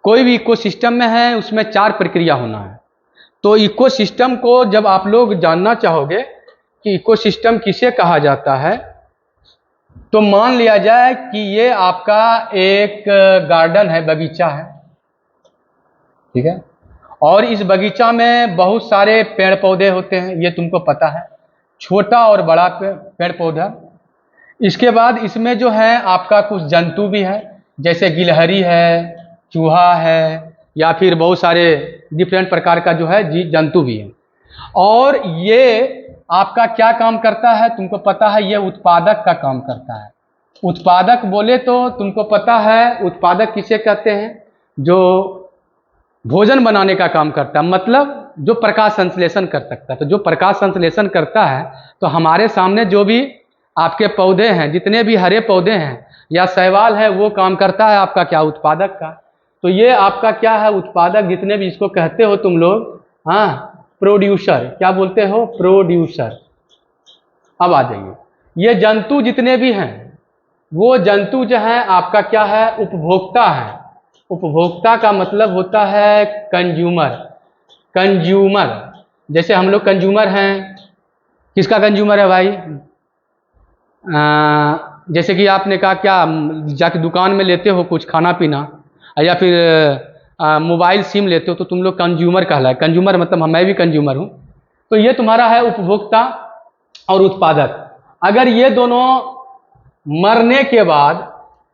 कोई भी इकोसिस्टम में है उसमें 4 प्रक्रिया होना है। तो इकोसिस्टम को जब आप लोग जानना चाहोगे कि इकोसिस्टम किसे कहा जाता है, तो मान लिया जाए कि ये आपका एक गार्डन है, बगीचा है, ठीक है, और इस बगीचा में बहुत सारे पेड़ पौधे होते हैं, ये तुमको पता है, छोटा और बड़ा पेड़ पौधा। इसके बाद इसमें जो है आपका कुछ जंतु भी है, जैसे गिलहरी है, चूहा है, या फिर बहुत सारे डिफरेंट प्रकार का जो है जंतु भी है। और ये आपका क्या काम करता है तुमको पता है, ये उत्पादक का काम करता है। उत्पादक बोले तो तुमको पता है उत्पादक किसे कहते हैं, जो भोजन बनाने का काम करता है, मतलब जो प्रकाश संश्लेषण कर सकता है। तो जो प्रकाश संश्लेषण करता है, तो हमारे सामने जो भी आपके पौधे हैं, जितने भी हरे पौधे हैं या शैवाल है, वो काम करता है आपका क्या, उत्पादक का। तो ये आपका क्या है, उत्पादक, जितने भी इसको कहते हो तुम लोग, हाँ, प्रोड्यूसर। क्या बोलते हो, प्रोड्यूसर। अब आ जाइए, ये जंतु जितने भी हैं, वो जंतु जो है आपका क्या है, उपभोक्ता है। उपभोक्ता का मतलब होता है कंज्यूमर। कंज्यूमर, जैसे हम लोग कंज्यूमर हैं, किसका कंज्यूमर है भाई, जैसे कि आपने कहा क्या, जाके दुकान में लेते हो कुछ खाना पीना, या फिर मोबाइल सिम लेते हो, तो तुम लोग कंज्यूमर कहलाए। कंज्यूमर मतलब मैं भी कंज्यूमर हूँ। तो ये तुम्हारा है उपभोक्ता और उत्पादक। अगर ये दोनों मरने के बाद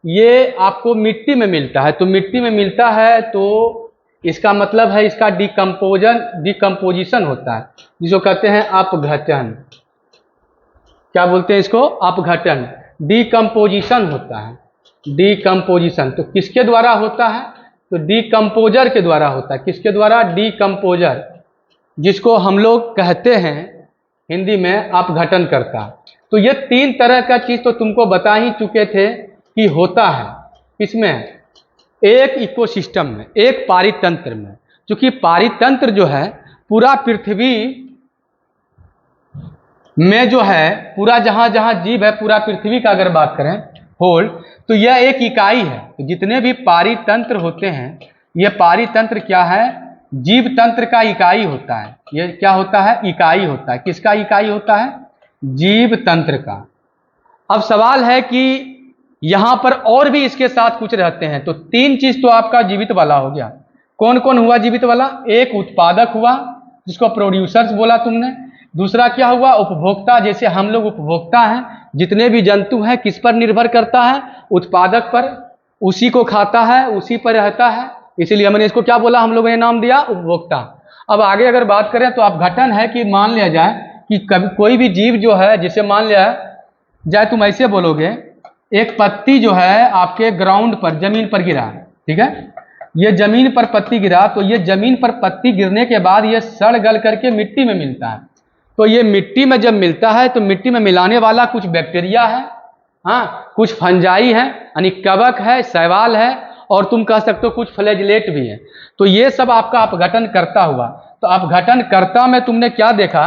ये आपको मिट्टी में मिलता है, तो मिट्टी में मिलता है तो इसका मतलब है इसका डिकम्पोजिशन होता है, जिसको कहते हैं अपघटन। क्या बोलते हैं इसको, अपघटन, डिकम्पोजिशन होता है। डिकम्पोजिशन तो किसके द्वारा होता है, तो डिकम्पोजर के द्वारा होता है। किसके द्वारा, डिकम्पोजर, जिसको हम लोग कहते हैं हिंदी में अपघटन करता है। तो ये 3 तरह का चीज तो तुमको बता ही चुके थे कि होता है इसमें, एक इकोसिस्टम में, एक पारितंत्र में। क्योंकि पारितंत्र जो है पूरा पृथ्वी में जो है, पूरा जहां जहां जीव है, पूरा पृथ्वी का अगर बात करें होल, तो यह एक इकाई है। तो जितने भी पारितंत्र होते हैं, ये पारितंत्र क्या है, जीव तंत्र का इकाई होता है। ये क्या होता है, इकाई होता है। किसका इकाई होता है, जीव तंत्र का। अब सवाल है कि यहां पर और भी इसके साथ कुछ रहते हैं। तो 3 चीज तो आपका जीवित वाला हो गया। कौन कौन हुआ जीवित वाला, एक उत्पादक हुआ जिसको प्रोड्यूसर्स बोला तुमने। दूसरा क्या हुआ, उपभोक्ता, जैसे हम लोग उपभोक्ता हैं, जितने भी जंतु हैं किस पर निर्भर करता है, उत्पादक पर, उसी को खाता है, उसी पर रहता है, इसीलिए हमने इसको क्या बोला, हम लोगों ने नाम दिया उपभोक्ता। अब आगे अगर बात करें तो अपघटन है कि मान लिया जाए कि कभी कोई भी जीव जो है, जिसे मान लिया जाए तुम ऐसे बोलोगे, एक पत्ती जो है आपके ग्राउंड पर, जमीन पर गिरा, ठीक है, ये जमीन पर पत्ती गिरा, तो ये जमीन पर पत्ती गिरने के बाद ये सड़ गल करके मिट्टी में मिलता है। तो ये मिट्टी में जब मिलता है तो मिट्टी में मिलाने वाला कुछ बैक्टीरिया है, हाँ, कुछ फंजाई है, यानी कवक है, शैवाल है, और तुम कह सकते हो कुछ फ्लैजेलेट भी है। तो ये सब आपका अपघटन करता हुआ। तो अपघटन कर्ता में तुमने क्या देखा,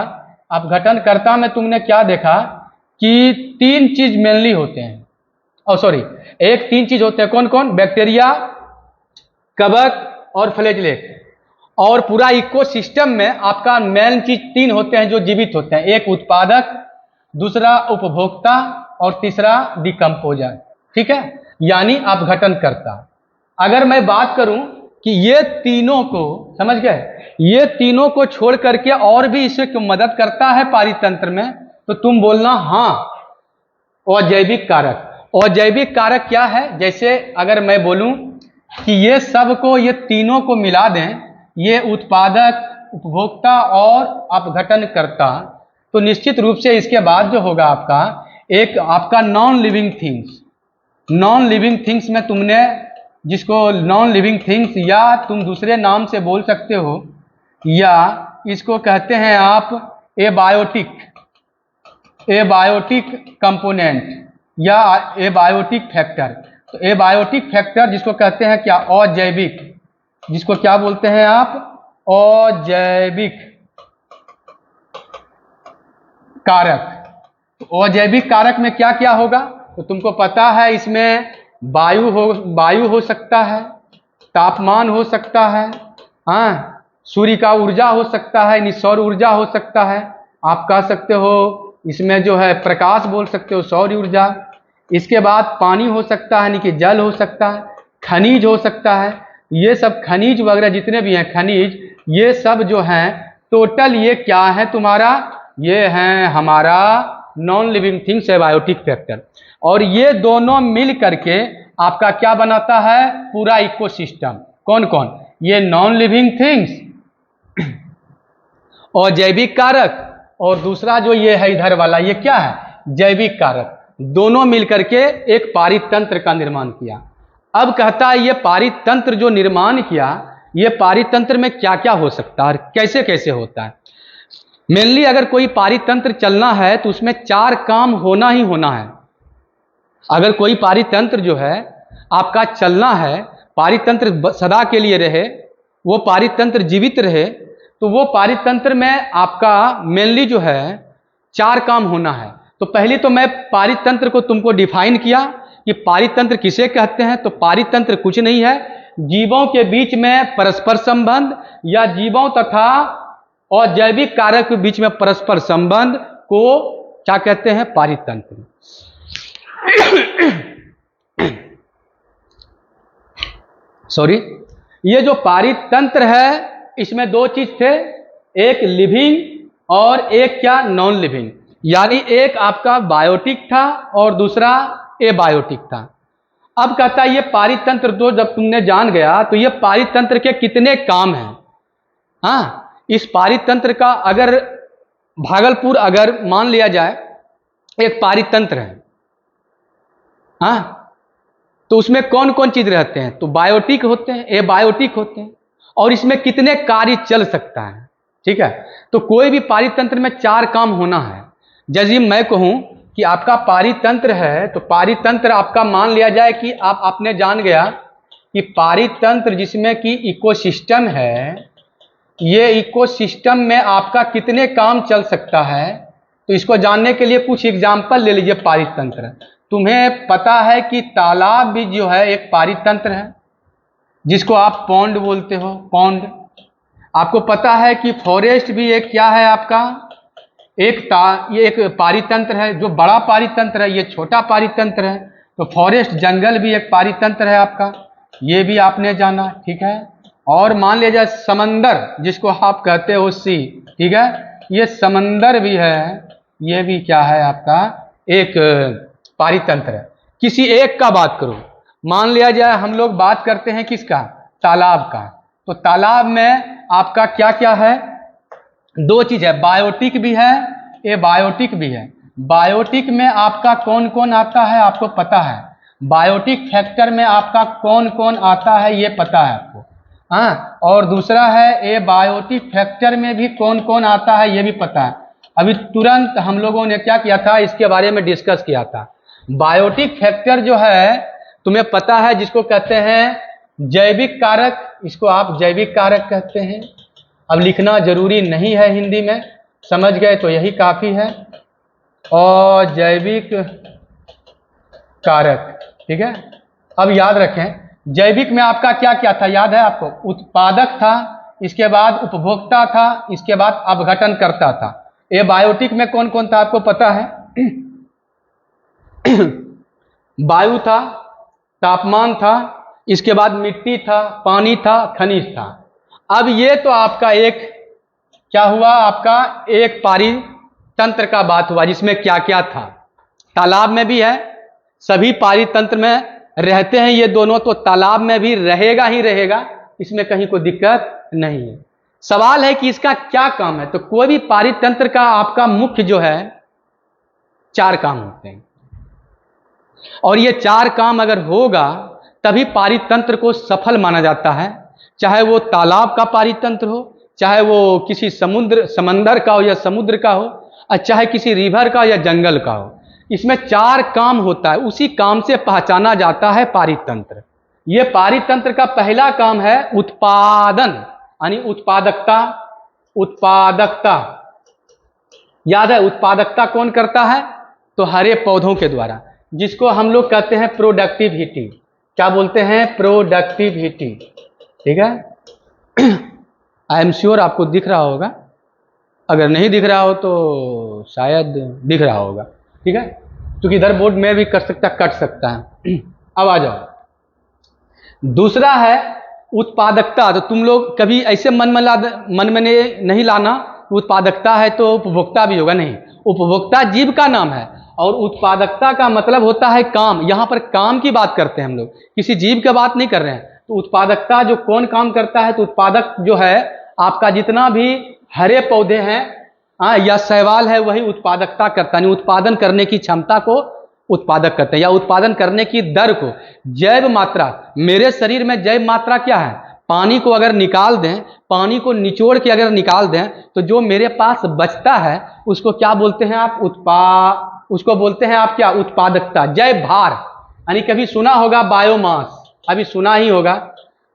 अपघटन कर्ता में तुमने क्या देखा कि 3 चीज मेनली होते हैं, एक 3 चीज होते हैं। कौन कौन, बैक्टीरिया, कवक और फ्लैजेलेट। और पूरा इकोसिस्टम में आपका मेन चीज 3 होते हैं जो जीवित होते हैं, एक उत्पादक, दूसरा उपभोक्ता, और तीसरा डिकम्पोजर, ठीक है, यानी अपघटन करता। अगर मैं बात करूं कि ये तीनों को, समझ गए, ये तीनों को छोड़ करके और भी इसे क्यों मदद करता है पारितंत्र में, तो तुम बोलना हाँ, अजैविक कारक। अजैविक कारक क्या है, जैसे अगर मैं बोलूं कि ये सबको, ये तीनों को मिला दें, ये उत्पादक, उपभोक्ता और अपघटन करता, तो निश्चित रूप से इसके बाद जो होगा आपका, एक आपका non living things. Non living things में तुमने, जिसको नॉन लिविंग थिंग्स या तुम दूसरे नाम से बोल सकते हो, या इसको कहते हैं आप एबायोटिक, एबायोटिक कंपोनेंट या एबायोटिक फैक्टर। तो एबायोटिक फैक्टर जिसको कहते हैं क्या, अजैविक, जिसको क्या बोलते हैं आप, अजैविक कारक। तो अजैविक कारक में क्या क्या होगा, तो तुमको पता है इसमें वायु हो सकता है, तापमान हो सकता है, हाँ, सूर्य का ऊर्जा हो सकता है, यानी सौर ऊर्जा हो सकता है, आप कह सकते हो इसमें जो है प्रकाश बोल सकते हो, सौर ऊर्जा। इसके बाद पानी हो सकता है, यानी कि जल हो सकता है, खनिज हो सकता है। ये सब खनिज वगैरह जितने भी हैं खनिज, ये सब जो हैं टोटल ये क्या है तुम्हारा, ये है हमारा non living things abiotic factor. और ये दोनों मिल करके आपका क्या बनाता है, पूरा इकोसिस्टम। कौन कौन, ये नॉन लिविंग थिंग्स और जैविक कारक, और दूसरा जो ये है इधर वाला, ये क्या है, जैविक कारक। दोनों मिलकर के एक पारितंत्र का निर्माण किया। अब कहता है ये पारितंत्र जो निर्माण किया, ये पारितंत्र में क्या क्या हो सकता है और कैसे कैसे होता है। मेनली अगर कोई पारितंत्र चलना है तो उसमें 4 काम होना ही होना है। अगर कोई पारितंत्र जो है आपका चलना है, पारितंत्र सदा के लिए रहे, वो पारितंत्र जीवित रहे, तो वो पारितंत्र में आपका मेनली जो है 4 काम होना है। तो पहले तो मैं पारितंत्र को तुमको डिफाइन किया कि पारितंत्र किसे कहते हैं। तो पारितंत्र कुछ नहीं है, जीवों के बीच में परस्पर संबंध या जीवों तथा और जैविक कारक के बीच में परस्पर संबंध को क्या कहते हैं, पारितंत्र। सॉरी, ये जो पारितंत्र है इसमें 2 चीज थे, एक लिविंग और एक क्या, नॉन लिविंग। यानी एक आपका बायोटिक था और दूसरा एबायोटिक था। अब कहता है ये पारितंत्र तो जब तुमने जान गया तो ये पारितंत्र के कितने काम हैं। हाँ, इस पारितंत्र का अगर भागलपुर अगर मान लिया जाए एक पारितंत्र है, हाँ, तो उसमें कौन कौन चीज रहते हैं, तो बायोटिक होते हैं, एबायोटिक होते हैं, और इसमें कितने कार्य चल सकता है। ठीक है, तो कोई भी पारितंत्र में 4 काम होना है। जैसे मैं कहूं कि आपका पारितंत्र है, तो पारितंत्र आपका मान लिया जाए कि आपने जान गया कि पारितंत्र जिसमें कि इकोसिस्टम है, ये इकोसिस्टम में आपका कितने काम चल सकता है। तो इसको जानने के लिए कुछ एग्जाम्पल ले लीजिए। पारितंत्र, तुम्हें पता है कि तालाब भी जो है एक पारितंत्र है, जिसको आप पॉन्ड बोलते हो, पॉन्ड। आपको पता है कि फॉरेस्ट भी एक क्या है आपका, ये एक पारितंत्र है, जो बड़ा पारितंत्र है, ये छोटा पारितंत्र है। तो फॉरेस्ट जंगल भी एक पारितंत्र है आपका, ये भी आपने जाना। ठीक है, और मान लिया जाए समंदर जिसको आप कहते हो सी, ठीक है, ये समंदर भी है, ये भी क्या है आपका एक पारितंत्र है। किसी एक का बात करो, मान लिया जाए हम लोग बात करते हैं किसका, तालाब का। तो तालाब में आपका क्या क्या है, 2 चीज है, बायोटिक भी है, एबायोटिक भी है। बायोटिक में आपका कौन कौन आता है आपको पता है, बायोटिक फैक्टर में आपका कौन कौन आता है ये पता है आपको, हाँ। और दूसरा है एबायोटिक फैक्टर में भी कौन कौन आता है ये भी पता है। अभी तुरंत हम लोगों ने क्या किया था, इसके बारे में डिस्कस किया था। बायोटिक फैक्टर जो है तुम्हें पता है, जिसको कहते हैं जैविक कारक, इसको आप जैविक कारक कहते हैं। अब लिखना जरूरी नहीं है हिंदी में, समझ गए तो यही काफी है। और जैविक कारक, ठीक है। अब याद रखें, जैविक में आपका क्या क्या था, याद है आपको, उत्पादक था, इसके बाद उपभोक्ता था, इसके बाद अपघटन करता था। एबायोटिक में कौन कौन था आपको पता है, वायु था, तापमान था, इसके बाद मिट्टी था, पानी था, खनिज था। अब ये तो आपका एक क्या हुआ, आपका एक पारितंत्र का बात हुआ जिसमें क्या क्या था। तालाब में भी है, सभी पारितंत्र में रहते हैं ये दोनों, तो तालाब में भी रहेगा ही रहेगा, इसमें कहीं कोई दिक्कत नहीं है। सवाल है कि इसका क्या काम है। तो कोई भी पारितंत्र का आपका मुख्य जो है 4 काम होते हैं, और ये 4 काम अगर होगा तभी पारितंत्र को सफल माना जाता है। चाहे वो तालाब का पारितंत्र हो, चाहे वो किसी समंदर का हो या समुद्र का हो, और चाहे किसी रिवर का या जंगल का हो, इसमें 4 काम होता है, उसी काम से पहचाना जाता है पारितंत्र। ये पारितंत्र का पहला काम है उत्पादन, यानी उत्पादकता। उत्पादकता याद है, उत्पादकता कौन करता है, तो हरे पौधों के द्वारा, जिसको हम लोग कहते हैं प्रोडक्टिविटी। क्या बोलते हैं, प्रोडक्टिविटी। ठीक है। आई एम श्योर आपको दिख रहा होगा, अगर नहीं दिख रहा हो तो शायद दिख रहा होगा। ठीक है, क्योंकि इधर बोर्ड में भी कर सकता, कट सकता है। अब आ जाओ, दूसरा है उत्पादकता। तो तुम लोग कभी ऐसे मन में नहीं लाना उत्पादकता है तो उपभोक्ता भी होगा, नहीं। उपभोक्ता जीव का नाम है और उत्पादकता का मतलब होता है काम। यहाँ पर काम की बात करते हैं हम लोग, किसी जीव की बात नहीं कर रहे हैं। तो उत्पादकता जो कौन काम करता है, तो उत्पादक जो है आपका जितना भी हरे पौधे हैं या शैवाल है, वही उत्पादकता करता है, उत्पादन करने की क्षमता को उत्पादक करते हैं, या उत्पादन करने की दर को। जैव मात्रा, मेरे शरीर में जैव मात्रा क्या है, पानी को अगर निकाल दें, पानी को निचोड़ के अगर निकाल दें, तो जो मेरे पास बचता है उसको क्या बोलते हैं आप, उसको बोलते हैं आप क्या, उत्पादकता। जैव भार, यानी कभी सुना होगा बायोमास, अभी सुना ही होगा।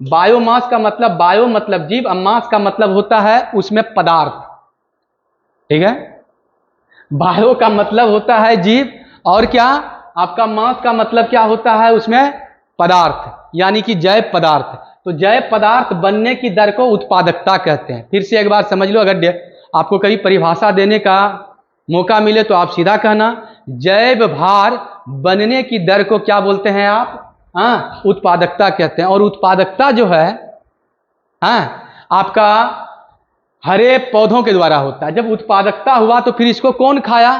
बायोमास का मतलब, बायो मतलब जीव, मास का मतलब होता है उसमें पदार्थ। ठीक है, बायो का मतलब होता है जीव, और क्या आपका मास का मतलब क्या होता है, उसमें पदार्थ, यानी कि जैव पदार्थ। तो जैव पदार्थ बनने की दर को उत्पादकता कहते हैं। फिर से एक बार समझ लो, अगर आपको कभी परिभाषा देने का मौका मिले तो आप सीधा कहना, जैव भार बनने की दर को क्या बोलते हैं आप, उत्पादकता कहते हैं। और उत्पादकता जो है आपका हरे पौधों के द्वारा होता है। जब उत्पादकता हुआ तो फिर इसको कौन खाया,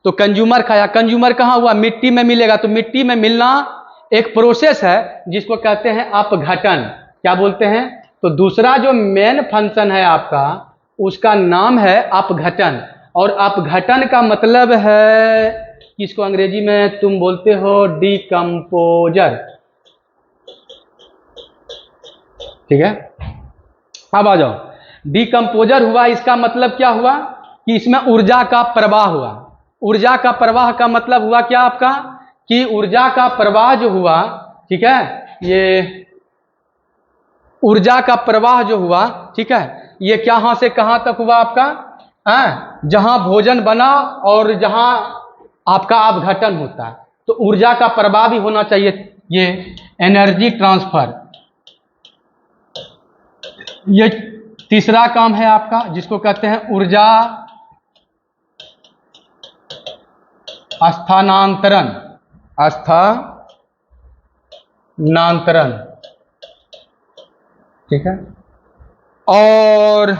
तो कंज्यूमर खाया। कंज्यूमर कहाँ हुआ, मिट्टी में मिलेगा। तो मिट्टी में मिलना एक प्रोसेस है जिसको कहते हैं अपघटन। क्या बोलते हैं, तो दूसरा जो मेन फंक्शन है आपका, उसका नाम है अपघटन। और अपघटन का मतलब है, इसको अंग्रेजी में तुम बोलते हो डिकम्पोजर। ठीक है, अब आ जाओ, डिकम्पोजर हुआ, इसका मतलब क्या हुआ कि इसमें ऊर्जा का प्रवाह हुआ। ऊर्जा का प्रवाह का मतलब हुआ क्या आपका, कि ऊर्जा का प्रवाह जो हुआ, ठीक है, ये ऊर्जा का प्रवाह जो हुआ, ठीक है, ये कहां से कहां तक हुआ आपका, जहां भोजन बना और जहां आपका अपघटन होता है। तो ऊर्जा का प्रवाह भी होना चाहिए, ये एनर्जी ट्रांसफर। ये तीसरा काम है आपका, जिसको कहते हैं ऊर्जा स्थानांतरण। स्थानांतरण, ठीक है। और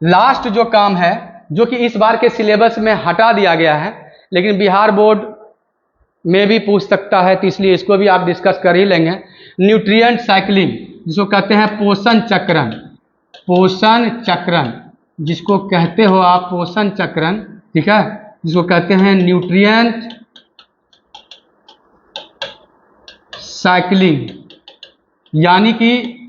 लास्ट जो काम है, जो कि इस बार के सिलेबस में हटा दिया गया है, लेकिन बिहार बोर्ड में भी पूछ सकता है, तो इसलिए इसको भी आप डिस्कस कर ही लेंगे। न्यूट्रिएंट साइक्लिंग, जिसको कहते हैं पोषण चक्रण। पोषण चक्रण, जिसको कहते हो आप पोषण चक्रण, ठीक है, जिसको कहते हैं न्यूट्रिएंट साइक्लिंग। यानी कि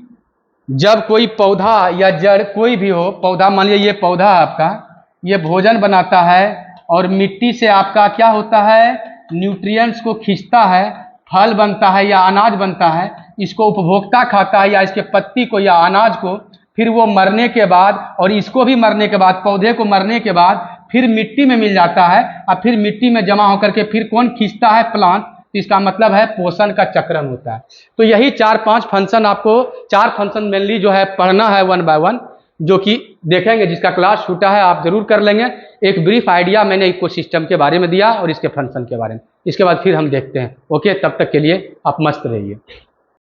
जब कोई पौधा या जड़ कोई भी हो, पौधा मान लीजिए ये पौधा आपका, ये भोजन बनाता है और मिट्टी से आपका क्या होता है, न्यूट्रिएंट्स को खींचता है, फल बनता है या अनाज बनता है, इसको उपभोक्ता खाता है, या इसके पत्ती को या अनाज को, फिर वो मरने के बाद, और इसको भी मरने के बाद, पौधे को मरने के बाद फिर मिट्टी में मिल जाता है, और फिर मिट्टी में जमा होकर के फिर कौन खींचता है, प्लांट। तो इसका मतलब है पोषण का चक्रण होता है। तो यही 4-5 फंक्शन, आपको 4 फंक्शन मेनली जो है पढ़ना है 1 बाय 1, जो कि देखेंगे, जिसका क्लास छूटा है आप जरूर कर लेंगे। एक ब्रीफ आइडिया मैंने इकोसिस्टम के बारे में दिया और इसके फंक्शन के बारे में, इसके बाद फिर हम देखते हैं। ओके, तब तक के लिए आप मस्त रहिए।